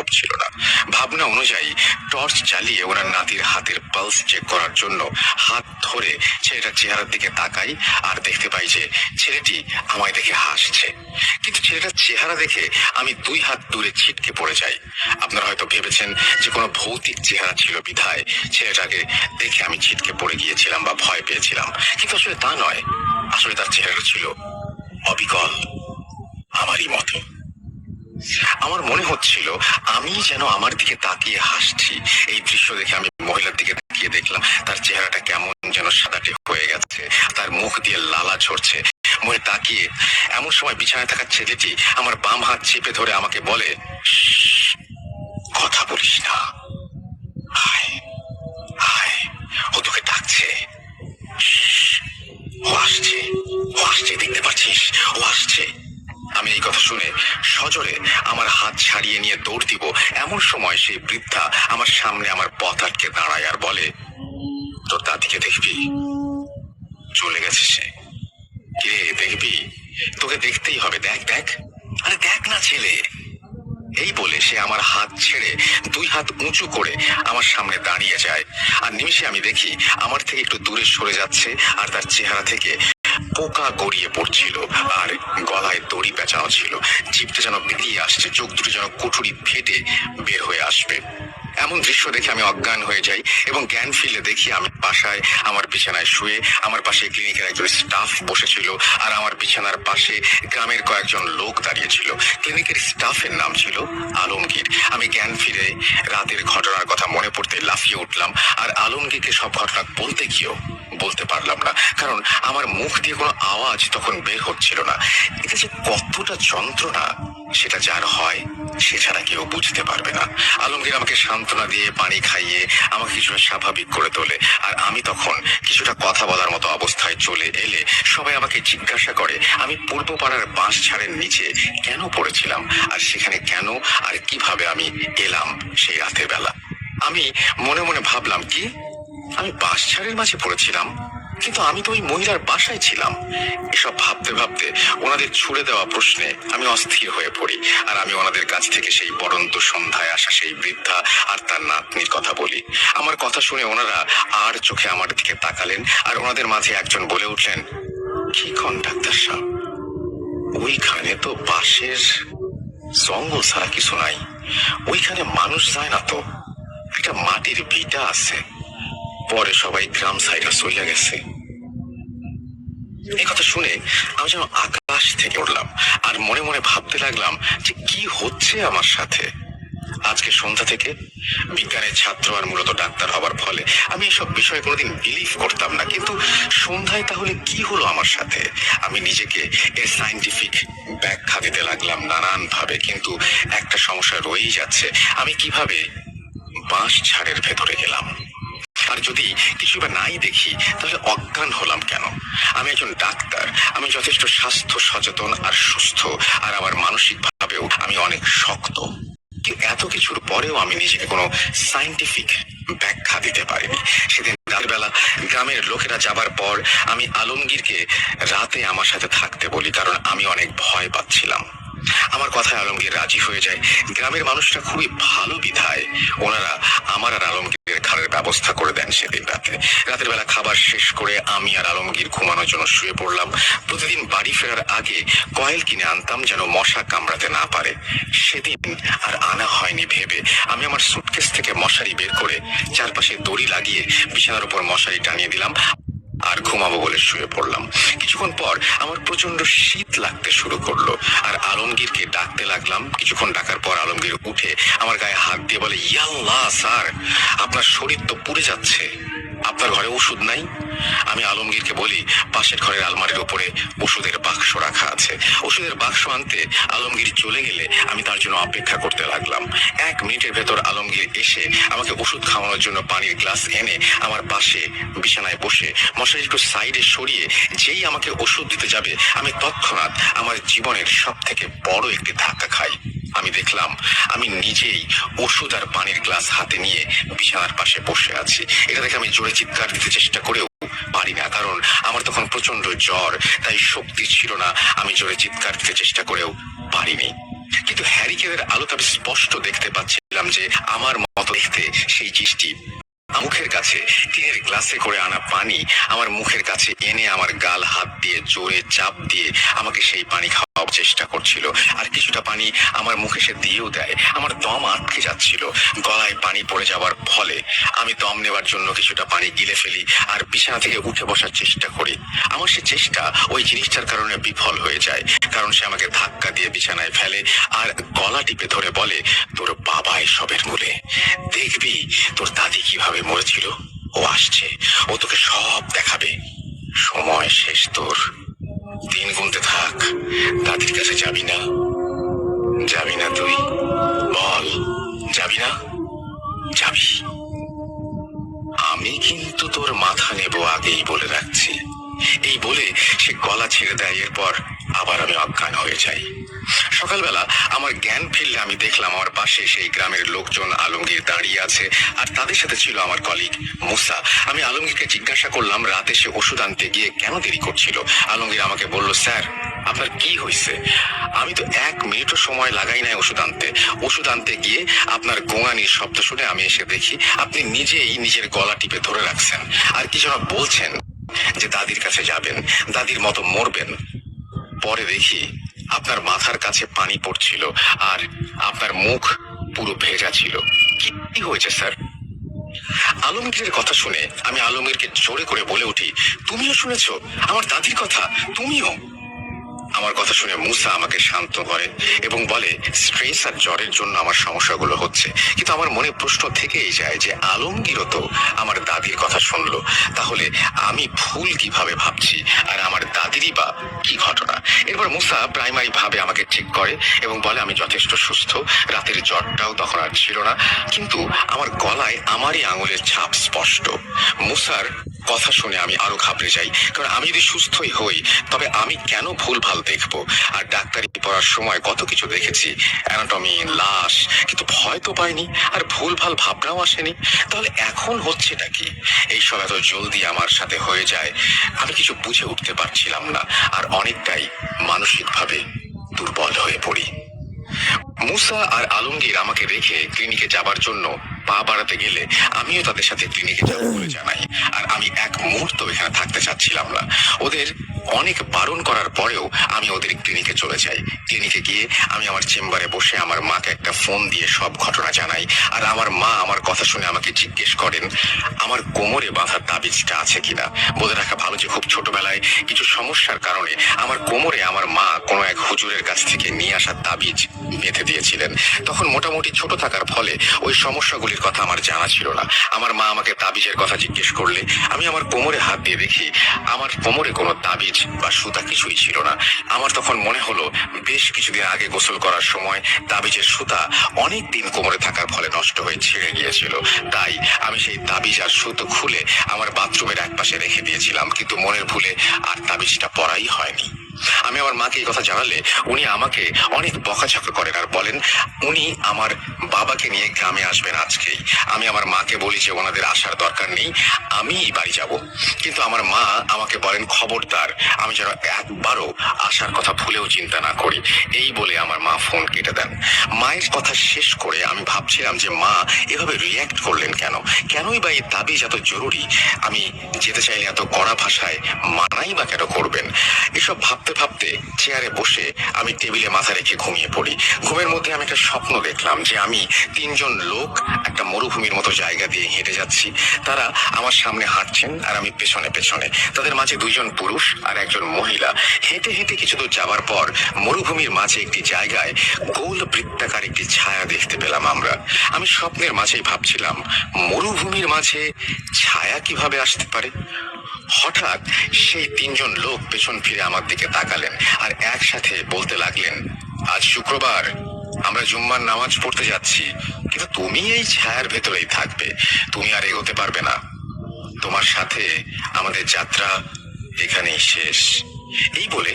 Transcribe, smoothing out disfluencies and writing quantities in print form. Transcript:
সম্ভব ছিল না। ভাবনা অনুযায়ী টর্চ চালিয়ে ওনার নাতির হাতের পালস চেক করার জন্য হাত ধরে ছেলেটার চেহারার দিকে তাকাই আর দেখতে পাই যে ছেলেটি আমায় দেখে হাসছে। কিন্তু ছেলেটার চেহারা দেখে আমি 2 হাত দূরে ছিটকে পড়ে যাই। আপনারা হয়তো ভেবেছেন যে কোনো ভৌতিক চেহারা ছিল বিধায় ছেলেটাকে দেখে আমি ছিটকে পড়ে গিয়েছিলাম বা ভয় পেয়েছিলাম, কিন্তু আসলে তা নয়। আসলে তার চেহারা ছিল অবিকল, আমারই মতো। আমার মনে হচ্ছিল আমি যেন আমার দিকে তাকিয়ে হাসছি। এই দৃশ্য দেখে আমি মহিলার দিকে তাকিয়ে দেখলাম তার চেহারাটা কেমন যেন সাদাটে হয়ে গেছে, তার মুখ দিয়ে লালা ঝরছে। মনে তাকিয়ে এমন সময় বিছানায় থাকা ছেলেটি আমার বাম হাত চেপে ধরে আমাকে বলে, কথা বলিস না, হায় হায়, ও তোকে ডাকছে, ও আসছে, ও আসছে, দেখতে পাচ্ছিস, ও আসছে। আমি এই কথা শুনে সজোরে আমার হাত ছাড়িয়ে নিয়ে দৌড় দিব, এমন সময় সেই বৃদ্ধা আমার সামনে আমার পথ আটকে দাঁড়ায় আর বলে, তোর দাদিকে দেখবি, চলে গেছে সে। কে দেখবি? তোকে দেখতেই হবে, দেখ দেখ, আরে দেখ না ছেলে। এই বলে সে আমার হাত ছেড়ে 2 হাত উঁচু করে আমার সামনে দাঁড়িয়ে যায়। আর নিমিষে আমি দেখি আমার থেকে একটু দূরে সরে যাচ্ছে আর তার চেহারা থেকে পোকা গড়িয়ে পড়ছিল আর গলায় দড়ি পেঁচানো ছিল। জিভটা যেন বেরিয়ে আসছে, চোখ দুটো যেন কুঠুরি ফেটে বের হয়ে আসবে। এমন দৃশ্য দেখে আমি অজ্ঞান হয়ে যাই এবং জ্ঞান ফিরলে দেখি আমি বাসায় আমার বিছানায় শুয়ে, আমার পাশে ক্লিনিকের একজন স্টাফ বসেছিল আর আমার বিছানার পাশে গ্রামের কয়েকজন লোক দাঁড়িয়েছিল। ক্লিনিকের স্টাফের নাম ছিল আলমগীর। আমি জ্ঞান ফিরে রাতের ঘটনার কথা মনে পড়তে লাফিয়ে উঠলাম আর আলমগীরকে সব ঘটনা বলতে গিয়েও বলতে পারলাম না, কারণ আমার মুখ দিয়ে কোনো আওয়াজ তখন বের হচ্ছিল না। এটা যে কতটা যন্ত্রণা সেটা যার হয় সে ছাড়া কেউ বুঝতে পারবে না। আলমগীর আমাকে সান্ত্বনা দিয়ে পানি খাইয়ে আমাকে কিছুটা স্বাভাবিক করে তোলে আর আমি তখন কিছুটা কথা বলার মতো অবস্থায় চলে এলে সবাই আমাকে জিজ্ঞাসা করে আমি পূর্ব পাড়ার বাঁশ ঝাড়ের নিচে কেন পড়েছিলাম আর সেখানে কেন আর কিভাবে আমি এলাম সেই রাতের বেলা। আমি মনে মনে ভাবলাম, কি আমি বাঁশঝাড়ের মাঝে পড়েছিলাম, কিন্তু আমি তো ওই মহিলার বাসায় ছিলাম। এসব ভাবতে ভাবতে ওনাদের ছুড়ে দেওয়া প্রশ্নে আমি অস্থির হয়ে পড়ি আর আমি ওনাদের কাছ থেকে সেই পড়ন্ত সন্ধ্যায় আসা সেই বৃদ্ধা আর তার নাতনির কথা বলি। আমার কথা শুনে ওনারা আর চোখে আমার দিকে তাকালেন আর ওনাদের মাঝে একজন বলে উঠলেন, কি কোন ডাক্তার সাহেব, ওইখানে তো বাঁশের জঙ্গল ছাড়া কিছু নাই, ওইখানে মানুষ যায় না তো, একটা মাটির ভিটা আছে, পরে সবাই গ্রাম সাইডে চলে গেছে। এই কথা শুনে আমি যেন আকাশ থেকে উঠলাম আর মনে মনে ভাবতে লাগলাম যে কি হচ্ছে আমার সাথে। আজকে সন্ধ্যা থেকে বিজ্ঞানের ছাত্র আর মূলত ডাক্তার হবার ফলে আমি এসব বিষয়ে কোনোদিন বিলিভ করতাম না, কিন্তু সন্ধ্যায় তাহলে কি হলো আমার সাথে? আমি নিজেকে এর সায়েন্টিফিক ব্যাখ্যা দিতে লাগলাম নানান ভাবে, কিন্তু একটা সমস্যা রয়েই যাচ্ছে, আমি কিভাবে বাঁশ ঝাড়ের ভেতরে গেলাম? আর যদি কিছু বা নাই দেখি তাহলে অজ্ঞান হলাম কেন? আমি একজন ডাক্তার, আমি যথেষ্ট স্বাস্থ্য সচেতন আর সুস্থ, আর আমার মানসিক ভাবেও আমি অনেক শক্ত, কিন্তু এত কিছুর পরেও আমি নিজেকে কোনো সায়েন্টিফিক ব্যাখ্যা দিতে পারিনি। সেদিন রাতের বেলা গ্রামের লোকেরা যাবার পর আমি আলমগীরকে রাতে আমার সাথে থাকতে বলি, কারণ আমি অনেক ভয় পাচ্ছিলাম। আমার কথায় আলমগীর রাজি হয়ে যায়। গ্রামের মানুষরা খুবই ভালো বিধায় ওনারা আমার আর আলমগীরের খাবারের ব্যবস্থা করে দেন সেদিন রাতে। রাতের বেলা খাবার শেষ করে আমি আর আলমগীর ঘুমানোর জন্য শুয়ে পড়লাম। প্রতিদিন বাড়ি ফেরার আগে কয়েল কিনে আনতাম যেন মশা কামড়াতে না পারে। সেদিন আর আনা হয়নি ভেবে আমি আমার সুটকেস থেকে মশারি বের করে চারপাশে দড়ি লাগিয়ে বিছানার উপর মশারি টানিয়ে দিলাম আর ঘুমাবো বলে শুয়ে পড়লাম। কিছুক্ষণ পর আমার প্রচন্ড শীত লাগতে শুরু করলো আর আলমগীরকে ডাকতে লাগলাম। কিছুক্ষণ ডাকার পর আলমগীর উঠে আমার গায়ে হাত দিয়ে বলে, ইয়াল্লাহ স্যার, আপনার শরীর তো পুড়ে যাচ্ছে, আপনার ঘরে ওষুধ নাই? আমি আলমগীরকে বলি, পাশের ঘরের আলমারির উপরে ওষুধের বাক্স রাখা আছে। ওষুধের বাক্স আনতে আলমগীর চলে গেলে আমি তার জন্য অপেক্ষা করতে লাগলাম। 1 মিনিটের ভেতর আলমগীর এসে আমাকে ওষুধ খাওয়ানোর জন্য পানির গ্লাস এনে আমার পাশে বিছানায় বসে মশারি একটু সাইডে সরিয়ে যেই আমাকে ওষুধ দিতে যাবে, আমি তৎক্ষণাৎ আমার জীবনের সব থেকে বড় একটি ধাক্কা খাই। আমি দেখলাম আমি নিজেই ওষুধ আর পানির গ্লাস হাতে নিয়ে বিছানার পাশে বসে আছি। এটা দেখে আমি জোরে চিৎকার দিতে চেষ্টা করেও পারি না, কারণ আমার তখন প্রচন্ড জ্বর, তাই শক্তি ছিল না। আমি জোরে চিৎকার দিতে চেষ্টা করেও পারিনি। কিন্তু হ্যারিকেনের আলোতে আমি স্পষ্ট দেখতে পাচ্ছিলাম যে আমার মতো দেখতে সেই চিজটি মুখের কাছে টিনের গ্লাসে করে আনা পানি আমার মুখের কাছে এনে আমার গাল হাত দিয়ে জোরে চাপ দিয়ে আমাকে সেই পানি খাওয়ার চেষ্টা করছিল। আর কিছুটা পানি আমার মুখে সে দিয়েও দেয়। আমার দম আটকে যাচ্ছিল। গলায় পানি পড়ে যাওয়ার ফলে আমি দম নেওয়ার জন্য কিছুটা পানি গিলে ফেলি আর বিছানা থেকে উঠে বসার চেষ্টা করি। আমার সে চেষ্টা ওই জিনিসটার কারণে বিফল হয়ে যায়, কারণ সে আমাকে ধাক্কা দিয়ে বিছানায় ফেলে আর গলা টিপে ধরে বলে, তোর বাবা এসবের মূলে, দেখবি তোর দাদি কিভাবে মরেছিল, ও আসছে, ও তোকে সব দেখাবে, সময় শেষ তোর, দিন গুনতে থাক, দাদির কাছে যাবি না, যাবি না তুই, বল যাবি না, যাবি, আমি কিন্তু তোর মাথা নেব আগেই বলে রাখছি। এই বলে সে গলা ছেড়ে দেয়। এরপর আবার আমি অজ্ঞান হয়ে যাই। সকালবেলা আমার জ্ঞান ফিরলে আমি দেখলাম আমার পাশে সেই গ্রামের লোকজন আলমগীর দাঁড়িয়ে আছে আর তাদের সাথে ছিল আমার কলিগ মুসা। আমি আলমগীরকে জিজ্ঞাসা করলাম রাতে সে ওষুধ আনতে গিয়ে কেন দেরি করছিল। আলমগীর আমাকে বলল, স্যার আপনার কি হয়েছে? আমি তো 1 মিনিটও সময় লাগাই নাই ওষুধ আনতে গিয়ে আপনার গোঙানির শব্দ শুনে আমি এসে দেখি আপনি নিজেই নিজের গলা টিপে ধরে রাখছেন আর কি যেন বলছেন যে দাদির কাছে যাবেন, দাদির মতো মরবেন। পরে দেখি আপনার মাথার কাছে পানি পড়ছিল আর আপনার মুখ পুরো ভেজা ছিল। কি হয়েছে স্যার? আলমগীরের কথা শুনে আমি আলমগীরকে জোরে করে বলে উঠি, তুমিও শুনেছো আমার দাদির কথা? তুমিও? আমার কথা শুনে মুসা আমাকে শান্ত করে এবং বলে, স্ট্রেস আর জ্বরের জন্য আমার সমস্যাগুলো হচ্ছে। কিন্তু আমার মনে প্রশ্ন থেকেই যায় যে আলমগীরও তো আমার দাদির কথা শুনলো, তাহলে আমি ভুল কিভাবে ভাবছি আর আমার দাদিরই বা কি ঘটনা? এরপর মুসা প্রাইমারি ভাবে আমাকে চেক করে এবং বলে আমি যথেষ্ট সুস্থ, রাতের জ্বরটাও তখন আর ছিল না, কিন্তু আমার গলায় আমারই আঙুলের ছাপ স্পষ্ট। মুসার কথা শুনে আমি আরো ঘাবড়ে যাই, কারণ আমি যদি সুস্থই হই তবে আমি কেন ভুলভাল দেখবো? আর ডাক্তারি পড়ার সময় কত কিছু দেখেছি, অ্যানাটমি, লাশ, কিন্তু ভয় তো পাইনি আর ভুলভাল ভাবনাও আসেনি। তাহলে এখন হচ্ছেটা কি? এইসব এত জলদি আমার সাথে হয়ে যায় আমি কিছু বুঝে উঠতে পারছিলাম না আর অনেকটাই মানসিকভাবে দুর্বল হয়ে পড়ি। মুসা আর আলমগীর আমাকে রেখে ক্লিনিকে যাবার জন্য পা বাড়াতে গেলে আমিও তাদের সাথে ক্লিনিকে যাবো বলে জানাই। আর আমি এক মুহূর্ত এখানে থাকতে চাচ্ছিলাম না। ওদের অনেক বারণ করার পরেও আমি ওদের ক্লিনিকে চলে যাই। ক্লিনিকে গিয়ে আমি আমার চেম্বারে বসে আমার মাকে একটা ফোন দিয়ে সব ঘটনা জানাই। আর আমার মা আমার কথা শুনে আমাকে জিজ্ঞেস করেন আমার কোমরে বাঁধার তাবিজটা আছে কিনা। বলে রাখা ভালো যে খুব ছোটবেলায় কিছু সমস্যার কারণে আমার কোমরে আমার মা কোনো এক হুজুরের কাছ থেকে নিয়ে আসা তাবিজ বেঁধে দিয়েছিলেন। তখন মোটামুটি ছোট থাকার ফলে ওই সমস্যাগুলির কথা আমার জানা ছিল না। আমার মা আমাকে তাবিজের কথা জিজ্ঞেস করলে আমি আমার কোমরে হাত দিয়ে দেখি আমার কোমরে কোনো তাবিজ বা সুতা কিছুই ছিল না। আমার তখন মনে হলো বেশ কিছুদিন আগে গোসল করার সময় তাবিজের সুতা অনেক দিন কোমরে থাকার ফলে নষ্ট হয়ে ছিঁড়ে গিয়েছিল। তাই আমি সেই তাবিজ আর সুতো খুলে আমার বাথরুমের একপাশে রেখে দিয়েছিলাম, কিন্তু মনের ভুলে আর তাবিজটা পরাই হয়নি। আমি আমার মাকে এই কথা জানালে উনি আমাকে অনেক বকাঝকা করেন আর বলেন উনি আমার বাবাকে নিয়ে গ্রামে আসবেন আজকেই। আমি আমার মাকে বলি যে ওনাদের আসার দরকার নেই, আমি বাড়ি যাব। কিন্তু আমার মা আমাকে বলেন খবরদার আমি যেন একবারও আসার কথা ভুলেও চিন্তা না করি। এই বলে আমার মা ফোন কেটে দেন। মায়ের কথা শেষ করে আমি ভাবছিলাম যে মা এভাবে রিয়্যাক্ট করলেন কেন, কেনই বা এই তাবিজ এত জরুরি, আমি যেতে চাইলে এত কড়া ভাষায় মানাই বা কেন করবেন। এসব ভাবতে ভাবতে চেয়ারে বসে আমি টেবিলে মাথা রেখে ঘুমিয়ে পড়ি। ঘুমের মধ্যে আমি একটা স্বপ্ন দেখলাম যে আমি 3 জন লোক একটা মরুভূমির মতো জায়গা দিয়ে হেঁটে যাচ্ছি। তারা আমার সামনে হাঁটছেন আর আমি পেছনে পেছনে। তাদের মাঝে 2 জন পুরুষ আর 1 জন মহিলা। হেঁটে হেঁটে কিছু দূর যাবার পর মরুভূমির মাঝে একটি জায়গায় গোল বৃত্তাকার একটি ছায়া দেখতে পেলাম আমরা। আমি স্বপ্নের মাঝেই ভাবছিলাম মরুভূমির মাঝে ছায়া কিভাবে আসতে পারে। হঠাৎ সেই 3 জন লোক পেছন ফিরে আমার দিকে তাকালেন আর একসাথে বলতে লাগলেন, আজ শুক্রবার, আমরা জুম্মার নামাজ পড়তে যাচ্ছি, কিন্তু তুমি এই ছায়ার ভেতরেই থাকবে, তুমি আর এগোতে পারবে না, তোমার সাথে আমাদের যাত্রা এখানেই শেষ। এই বলে